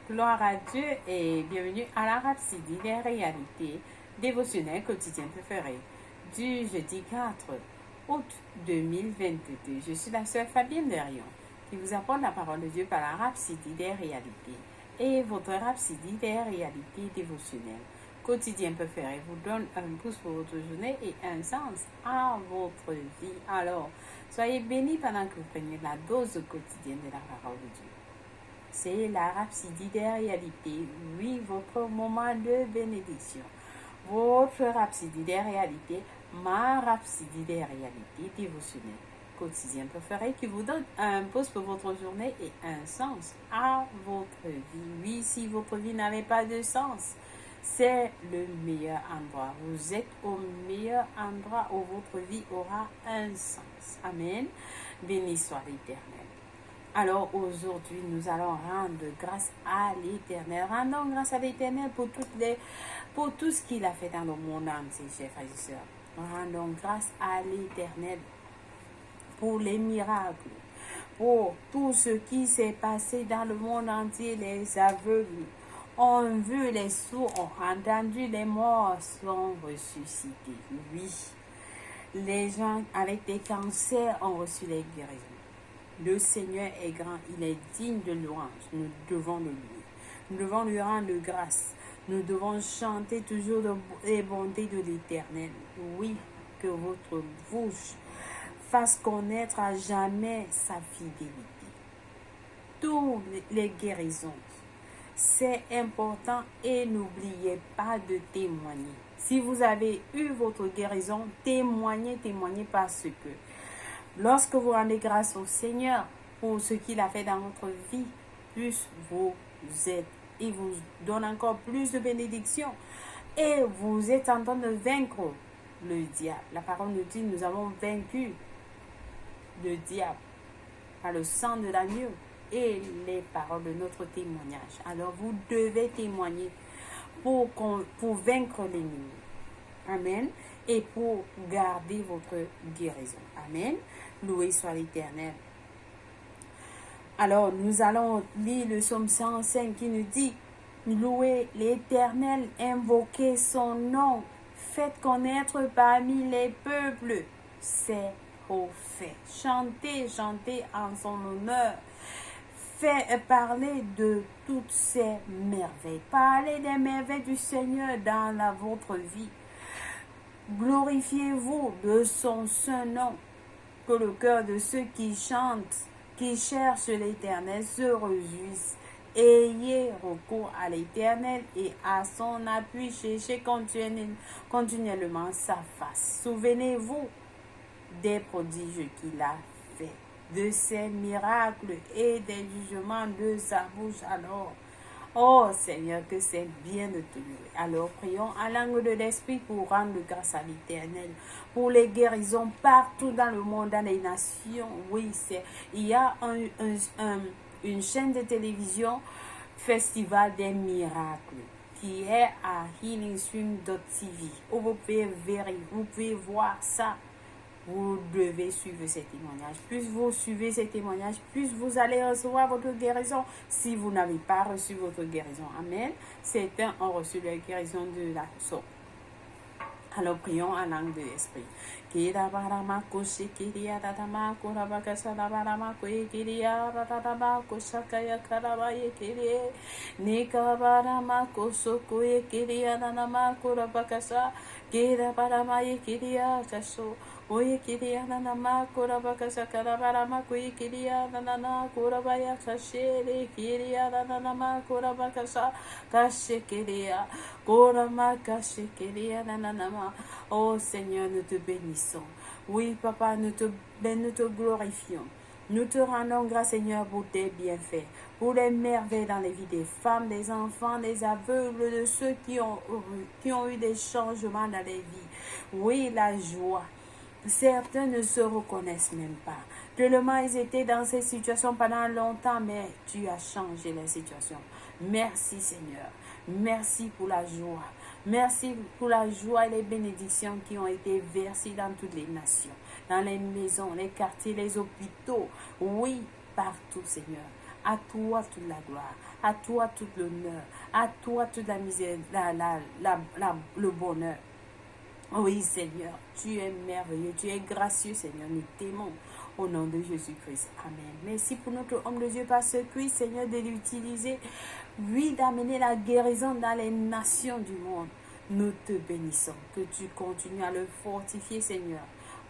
Gloire à Dieu et bienvenue à la Rhapsodie des réalités dévotionnelles quotidiennes préférées du jeudi 4 août 2022. Je suis la sœur Fabienne Derion qui vous apporte la parole de Dieu par la Rhapsodie des réalités et votre Rhapsodie des réalités dévotionnelles quotidiennes préférées vous donne un pouce pour votre journée et un sens à votre vie. Alors, soyez bénis pendant que vous preniez la dose quotidienne de la parole de Dieu. C'est la Rhapsodie des réalités, oui, votre moment de bénédiction. Votre Rhapsodie des réalités, ma Rhapsodie des réalités dévotionnelles quotidienne préférée qui vous donne un pouce pour votre journée et un sens à votre vie. Oui, si votre vie n'avait pas de sens, c'est le meilleur endroit. Vous êtes au meilleur endroit où votre vie aura un sens. Amen. Béni soit l'Éternel. Alors aujourd'hui, nous allons rendre grâce à l'Éternel. Rendons grâce à l'Éternel pour tout ce qu'il a fait dans le monde entier, chers frères et sœurs. Rendons grâce à l'Éternel pour les miracles, pour tout ce qui s'est passé dans le monde entier. Les aveugles ont vu, les sourds ont entendu, les morts sont ressuscités. Oui, les gens avec des cancers ont reçu les guérisons. Le Seigneur est grand, il est digne de louange. Nous devons le louer. Nous devons lui rendre grâce. Nous devons chanter toujours les bontés de l'Éternel. Oui, que votre bouche fasse connaître à jamais sa fidélité. Toutes les guérisons, c'est important et n'oubliez pas de témoigner. Si vous avez eu votre guérison, témoignez parce que lorsque vous rendez grâce au Seigneur pour ce qu'il a fait dans votre vie, plus vous êtes, il vous donne encore plus de bénédictions et vous êtes en train de vaincre le diable. La parole nous dit, nous avons vaincu le diable par le sang de l'agneau et les paroles de notre témoignage. Alors vous devez témoigner pour vaincre l'ennemi. Amen. Et pour garder votre guérison. Amen. Loué soit l'Éternel. Alors, nous allons lire le psaume 105 qui nous dit, louez l'Éternel, invoquez son nom, faites connaître parmi les peuples ses hauts faits. Chantez en son honneur. Faites parler de toutes ses merveilles. Parlez des merveilles du Seigneur dans votre vie. Glorifiez-vous de son saint nom, que le cœur de ceux qui chantent, qui cherchent l'Éternel se réjouisse. Ayez recours à l'Éternel et à son appui, cherchez continuellement sa face. Souvenez-vous des prodiges qu'il a fait, de ses miracles et des jugements de sa bouche. Alors, oh Seigneur, que c'est bien de te louer. Alors prions en langue de l'Esprit pour rendre grâce à l'Éternel, pour les guérisons partout dans le monde, dans les nations. Oui, il y a une chaîne de télévision, Festival des miracles, qui est à healingswing.tv, où vous pouvez voir ça. Vous devez suivre ces témoignages. Plus vous suivez ces témoignages, plus vous allez recevoir votre guérison. Si vous n'avez pas reçu votre guérison, amen. Certains ont reçu la guérison de la sorte. Alors prions en langue de l'esprit. Oye kiria nanama kurabakasa karabarama kuyi kiria nanana kurabaya kashere kiria nanama kurabakasa kashe kiria kurama kashe kiria nananama. Oh Seigneur, nous te bénissons. Oui Papa, nous te glorifions. Nous te rendons grâce Seigneur pour tes bienfaits, pour les merveilles dans les vies des femmes, des enfants, des aveugles, de ceux qui ont eu des changements dans les vies. Oui, la joie. Certains ne se reconnaissent même pas. Tellement ils étaient dans ces situations pendant longtemps, mais tu as changé la situation. Merci Seigneur. Merci pour la joie. Merci pour la joie et les bénédictions qui ont été versées dans toutes les nations, dans les maisons, les quartiers, les hôpitaux. Oui, partout Seigneur. À toi toute la gloire, à toi tout l'honneur, à toi toute la misère, le bonheur. Oui, Seigneur, tu es merveilleux, tu es gracieux, Seigneur, nous t'aimons. Au nom de Jésus-Christ. Amen. Merci pour notre homme de Dieu, parce que, Seigneur, de l'utiliser, oui, d'amener la guérison dans les nations du monde. Nous te bénissons. Que tu continues à le fortifier, Seigneur.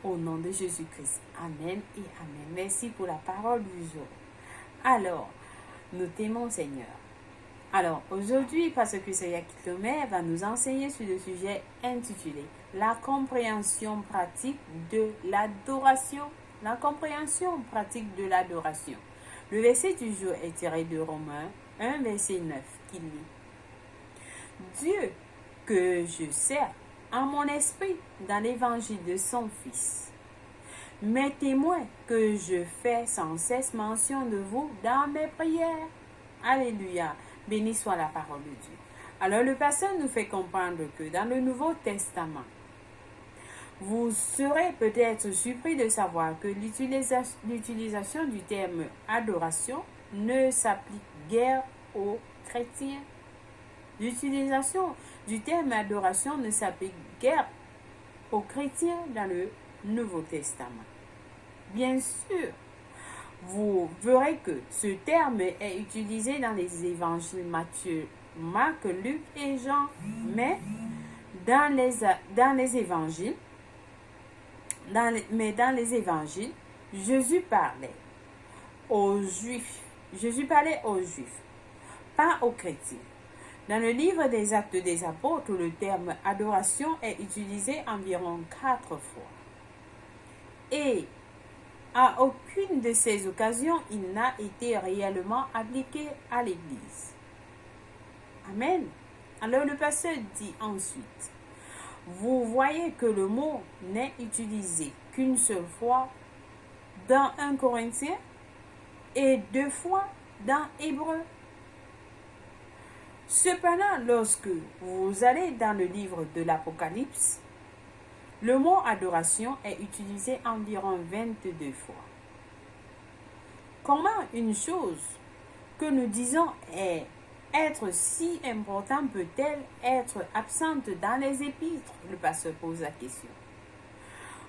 Au nom de Jésus-Christ. Amen et amen. Merci pour la parole du jour. Alors, nous t'aimons, Seigneur. Alors, aujourd'hui, parce que Seigneur Kilomé va nous enseigner sur le sujet intitulé « La compréhension pratique de l'adoration ». La compréhension pratique de l'adoration. Le verset du jour est tiré de Romains 1, verset 9, qui lit « Dieu que je sers en mon esprit dans l'évangile de son Fils, mes témoins que je fais sans cesse mention de vous dans mes prières. » Alléluia. Béni soit la parole de Dieu. Alors le pasteur nous fait comprendre que dans le Nouveau Testament, vous serez peut-être surpris de savoir que l'utilisation du terme adoration ne s'applique guère aux chrétiens. L'utilisation du terme adoration ne s'applique guère aux chrétiens dans le Nouveau Testament. Bien sûr, vous verrez que ce terme est utilisé dans les évangiles Matthieu, Marc, Luc et Jean, mais dans les évangiles, Jésus parlait aux Juifs. Jésus parlait aux Juifs, pas aux chrétiens. Dans le livre des Actes des Apôtres, le terme adoration est utilisé environ 4 fois. Et à aucune de ces occasions, il n'a été réellement appliqué à l'Église. Amen. Alors le pasteur dit ensuite, vous voyez que le mot n'est utilisé qu'une seule fois dans 1 Corinthiens et 2 fois dans Hébreu. Cependant, lorsque vous allez dans le livre de l'Apocalypse, le mot adoration est utilisé environ 22 fois. Comment une chose que nous disons être si importante peut-elle être absente dans les épîtres? Le pasteur pose la question.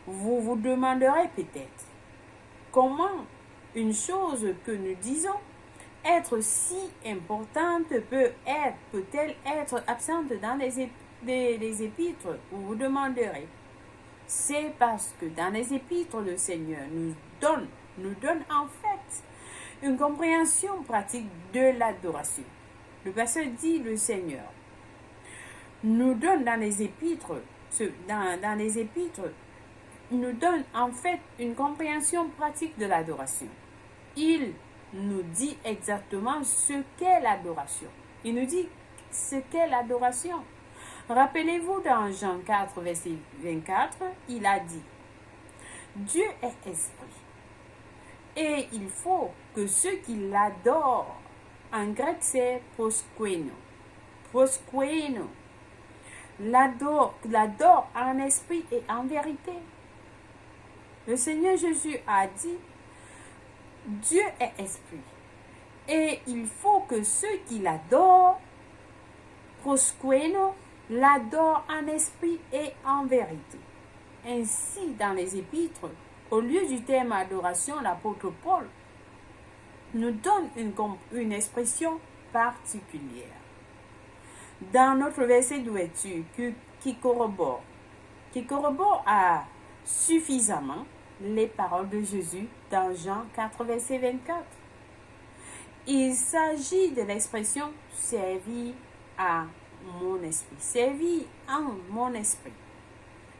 Vous vous demanderez peut-être comment une chose que nous disons être si importante peut-elle être absente dans les épîtres? Vous vous demanderez. C'est parce que dans les épîtres, le Seigneur nous donne en fait une compréhension pratique de l'adoration. Le pasteur dit le Seigneur nous donne dans les épîtres, nous donne en fait une compréhension pratique de l'adoration. Il nous dit exactement ce qu'est l'adoration. Il nous dit ce qu'est l'adoration. Rappelez-vous dans Jean 4, verset 24, il a dit « Dieu est esprit, et il faut que ceux qui l'adorent, en grec c'est proskweno, l'adore en esprit et en vérité. » Le Seigneur Jésus a dit « Dieu est esprit, et il faut que ceux qui l'adorent, proskweno, l'adore en esprit et en vérité. » Ainsi, dans les épîtres, au lieu du terme adoration, l'apôtre Paul nous donne une expression particulière. Dans notre verset d'ouverture qui corrobore suffisamment les paroles de Jésus dans Jean 4, verset 24. Il s'agit de l'expression « servir à mon esprit », servir en mon esprit.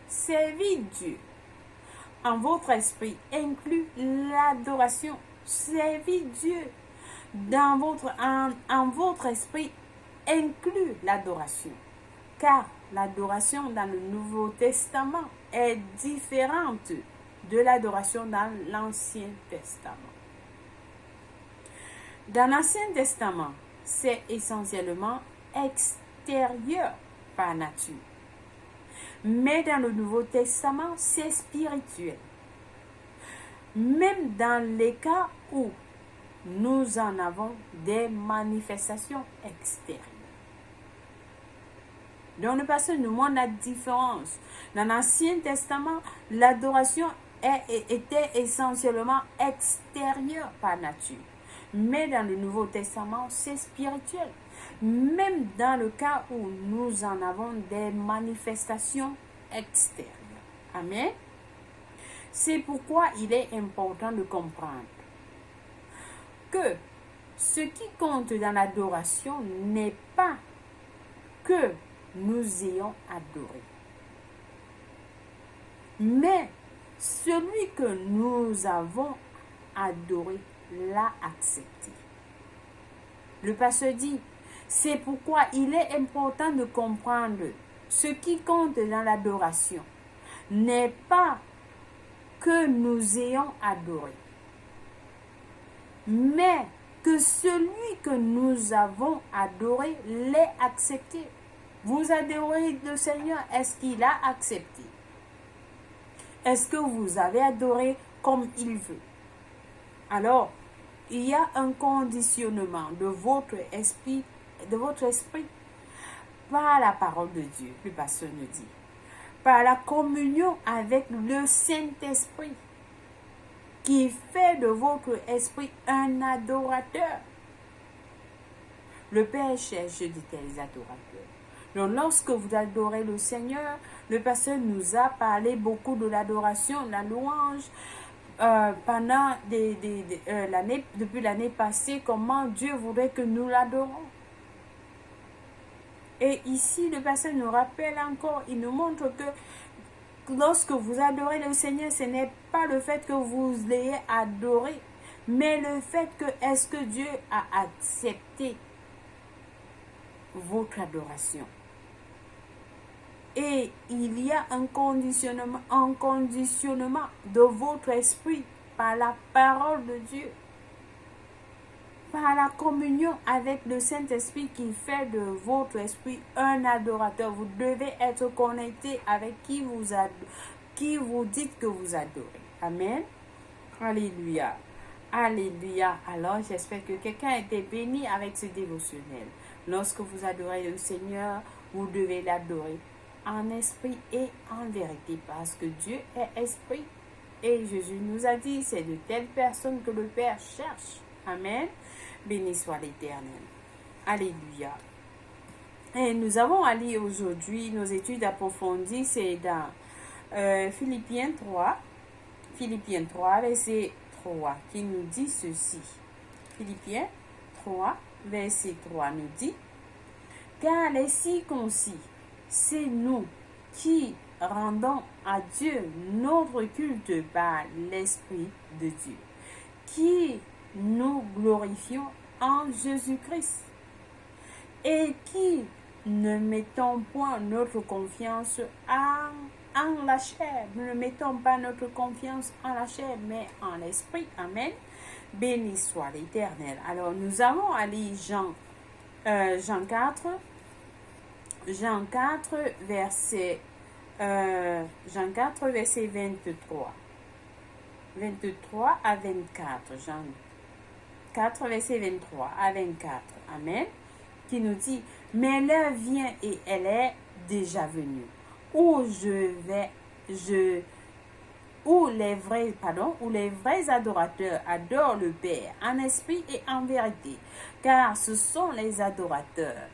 Servir Dieu en votre esprit inclut l'adoration. Servir Dieu en votre esprit inclut l'adoration. Car l'adoration dans le Nouveau Testament est différente de l'adoration dans l'Ancien Testament. Dans l'Ancien Testament, c'est essentiellement extérieur par nature. Mais dans le Nouveau Testament, c'est spirituel. Même dans les cas où nous en avons des manifestations extérieures. Donc le pasteur nous montre la différence. Dans l'Ancien Testament, l'adoration était essentiellement extérieure par nature. Mais dans le Nouveau Testament, c'est spirituel. Même dans le cas où nous en avons des manifestations extérieures. Amen. C'est pourquoi il est important de comprendre que ce qui compte dans l'adoration n'est pas que nous ayons adoré, mais celui que nous avons adoré l'a accepté. Le pasteur dit, c'est pourquoi il est important de comprendre ce qui compte dans l'adoration n'est pas que nous ayons adoré, mais que celui que nous avons adoré l'ait accepté. Vous adorez le Seigneur, est-ce qu'il a accepté? Est-ce que vous avez adoré comme il veut? Alors, il y a un conditionnement de votre esprit par la parole de Dieu, le pasteur nous dit, par la communion avec le Saint-Esprit, qui fait de votre esprit un adorateur. Le Père cherche de tels adorateurs. Donc, lorsque vous adorez le Seigneur, le pasteur nous a parlé beaucoup de l'adoration, la louange, pendant depuis l'année passée, comment Dieu voudrait que nous l'adorons. Et ici, le pasteur nous rappelle encore, il nous montre que lorsque vous adorez le Seigneur, ce n'est pas le fait que vous l'ayez adoré, mais le fait que est-ce que Dieu a accepté votre adoration. Et il y a un conditionnement de votre esprit par la parole de Dieu, par la communion avec le Saint-Esprit qui fait de votre esprit un adorateur. Vous devez être connecté avec qui vous dites que vous adorez. Amen. Alléluia. Alléluia. Alors, j'espère que quelqu'un a été béni avec ce dévotionnel. Lorsque vous adorez le Seigneur, vous devez l'adorer en esprit et en vérité, parce que Dieu est esprit. Et Jésus nous a dit, c'est de telles personnes que le Père cherche. Amen. Béni soit l'Éternel. Alléluia. Et nous avons à lire aujourd'hui nos études approfondies, c'est dans Philippiens 3, verset 3, qui nous dit ceci. Philippiens 3, verset 3 nous dit, car les circoncis, c'est nous qui rendons à Dieu notre culte par l'Esprit de Dieu, qui nous glorifions en Jésus-Christ et qui ne mettons point notre confiance en la chair. Nous ne mettons pas notre confiance en la chair, mais en l'Esprit. Amen. Béni soit l'Éternel. Alors, nous allons aller Jean 4, verset 23. 23 à 24. Jean 4, verset 23 à 24. Amen. Qui nous dit, mais l'heure vient et elle est déjà venue, où les vrais adorateurs adorent le Père en esprit et en vérité, car ce sont les adorateurs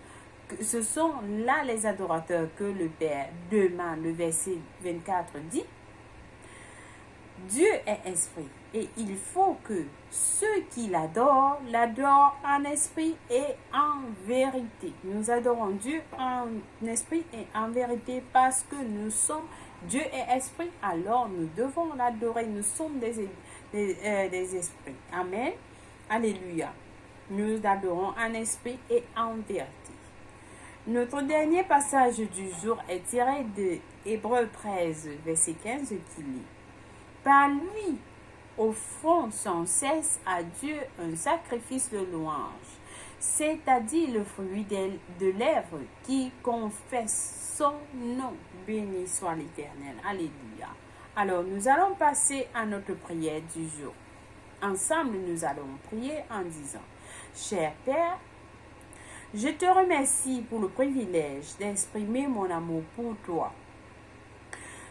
que le Père demande. Le verset 24 dit, Dieu est esprit et il faut que ceux qui l'adorent en esprit et en vérité. Nous adorons Dieu en esprit et en vérité parce que Dieu est esprit, alors nous devons l'adorer. Nous sommes des esprits. Amen. Alléluia. Nous adorons en esprit et en vérité. Notre dernier passage du jour est tiré de Hébreux 13, verset 15 qui lit. Par lui, offrons sans cesse à Dieu un sacrifice de louange, c'est-à-dire le fruit de lèvres qui confesse son nom. Béni soit l'Éternel. Alléluia. Alors, nous allons passer à notre prière du jour. ensemble, nous allons prier en disant, cher Père, je te remercie pour le privilège d'exprimer mon amour pour toi.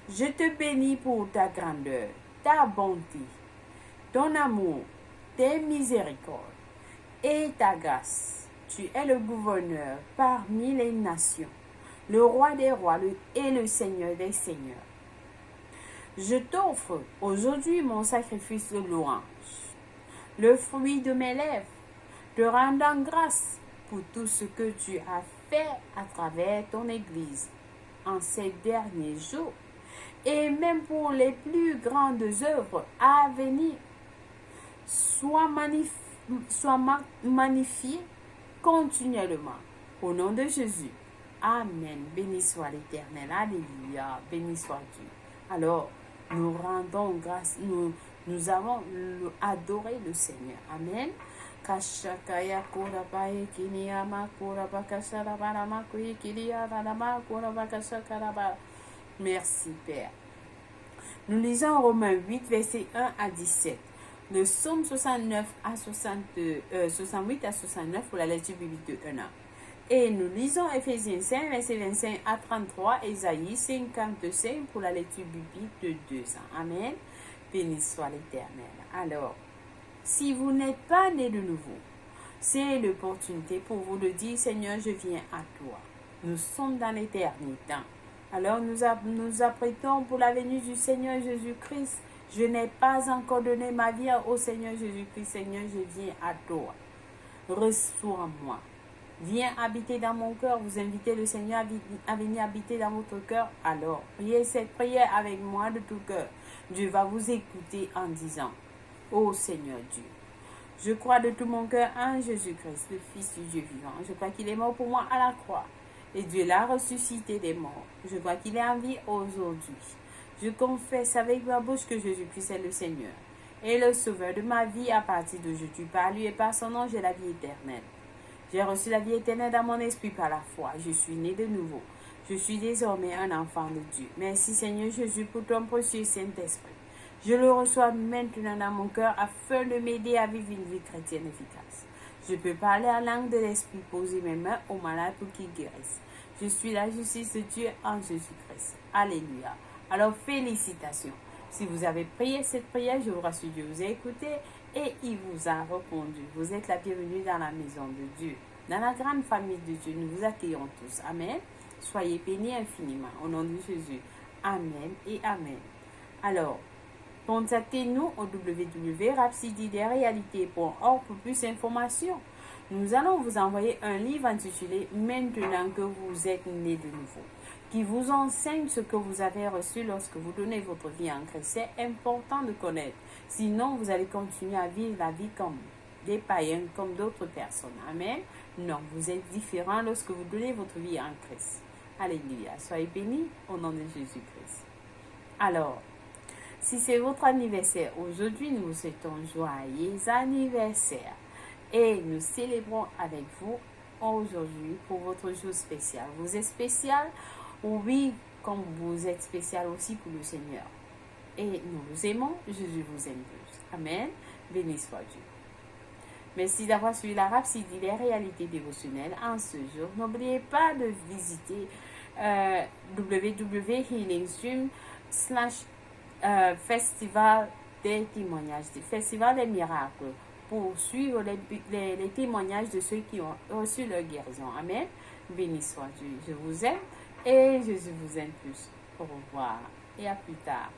Je te bénis pour ta grandeur, ta bonté, ton amour, tes miséricordes et ta grâce. Tu es le gouverneur parmi les nations, le roi des rois et le seigneur des seigneurs. Je t'offre aujourd'hui mon sacrifice de louange, le fruit de mes lèvres, te rendant grâce pour tout ce que tu as fait à travers ton Église en ces derniers jours et même pour les plus grandes œuvres à venir. Sois magnifié continuellement. Au nom de Jésus. Amen. Béni soit l'Éternel. Alléluia. Béni soit Dieu. Alors, nous rendons grâce. Nous avons adoré le Seigneur. Amen. Merci Père. Nous lisons Romains 8, versets 1 à 17. Le psaume 68 à 69 pour la lecture biblique de 1 an. Et nous lisons Éphésiens 5, versets 25 à 33, Ésaïe 55 pour la lecture biblique de 2 ans. Amen. Béni soit l'Éternel. Alors, si vous n'êtes pas né de nouveau, c'est l'opportunité pour vous de dire, Seigneur, je viens à toi. Nous sommes dans l'éternel temps. Alors nous apprêtons pour la venue du Seigneur Jésus-Christ. Je n'ai pas encore donné ma vie au Seigneur Jésus-Christ. Seigneur, je viens à toi. Reçois-moi. Viens habiter dans mon cœur. Vous invitez le Seigneur à venir habiter dans votre cœur. Alors, priez cette prière avec moi de tout cœur. Dieu va vous écouter en disant, ô Seigneur Dieu, je crois de tout mon cœur en Jésus-Christ, le Fils du Dieu vivant. Je crois qu'il est mort pour moi à la croix. Et Dieu l'a ressuscité des morts. Je crois qu'il est en vie aujourd'hui. Je confesse avec ma bouche que Jésus-Christ est le Seigneur et le Sauveur de ma vie à partir d'aujourd'hui. Par lui et par son nom, j'ai la vie éternelle. J'ai reçu la vie éternelle dans mon esprit par la foi. Je suis né de nouveau. Je suis désormais un enfant de Dieu. Merci Seigneur Jésus pour ton précieux Saint-Esprit. Je le reçois maintenant dans mon cœur afin de m'aider à vivre une vie chrétienne efficace. Je peux parler en langue de l'esprit, poser mes mains aux malades pour qu'ils guérissent. Je suis la justice de Dieu en Jésus-Christ. Alléluia. Alors félicitations. Si vous avez prié cette prière, je vous rassure, Dieu vous a écouté et il vous a répondu. Vous êtes la bienvenue dans la maison de Dieu. Dans la grande famille de Dieu, nous vous accueillons tous. Amen. Soyez bénis infiniment. Au nom de Jésus. Amen et Amen. Alors, contactez-nous au www.rhapsodiederealités.org pour plus d'informations. Nous allons vous envoyer un livre intitulé « Maintenant que vous êtes né de nouveau » qui vous enseigne ce que vous avez reçu lorsque vous donnez votre vie en Christ. C'est important de connaître. Sinon, vous allez continuer à vivre la vie comme des païens, comme d'autres personnes. Amen. Non, vous êtes différent lorsque vous donnez votre vie en Christ. Alléluia. Soyez bénis au nom de Jésus-Christ. Alors, si c'est votre anniversaire, aujourd'hui, nous vous souhaitons joyeux anniversaire. Et nous célébrons avec vous aujourd'hui pour votre jour spécial. Vous êtes spécial? Oui, comme vous êtes spécial aussi pour le Seigneur. Et nous vous aimons, Jésus vous aime plus. Amen. Béni soit Dieu. Merci d'avoir suivi la Rhapsodie des réalités dévotionnelles en ce jour. N'oubliez pas de visiter www.healingstream/festival des témoignages, festival des miracles, pour suivre les témoignages de ceux qui ont reçu leur guérison. Amen. Béni soit Dieu. Je vous aime et Jésus vous aime plus. Au revoir et à plus tard.